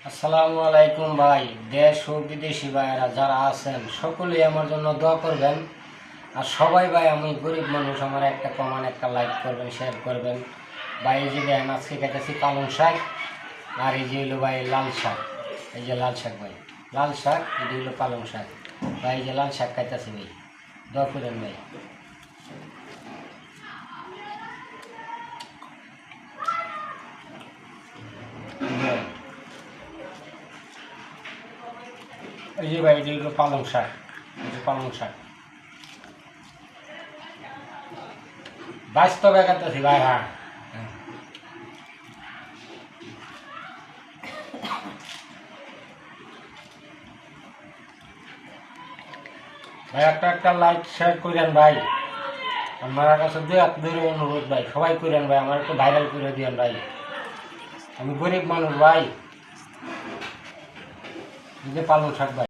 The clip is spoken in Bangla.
আসসালামু আলাইকুম ভাই। দেশ ও বিদেশি ভাইয়েরা যারা আছেন সকলেই আমার জন্য দোয়া করবেন। আর সবাই ভাই, আমি গরিব মানুষ, আমার একটা কমান, একটা লাইক করবেন, শেয়ার করবেন। ভাই এই যে দেখেন, আজকে খাইতেছি পালং শাক, আর এই যে হলো ভাই লাল শাক। এই যে লাল শাক ভাই, লাল শাক, এটি হলো পালং শাক ভাই। এই যে লাল শাক খাইতেছি ভাই, দোয়া করেন ভাই। এই যে ভাই, এটি হলো পালং শাক, এই যে পালং শাক বাস্তবে খাইতেছি ভাই। হ্যাঁ, ভাই একটা একটা লাইক শেয়ার করেন ভাই। আমার কাছে দুই হাত ধরে অনুরোধ ভাই, সবাই করেন ভাই, আমার একটু ভাইরাল করে দিয়েন ভাই। আমি গরিব মানুষ ভাই, এই যে পালং শাক ভাই।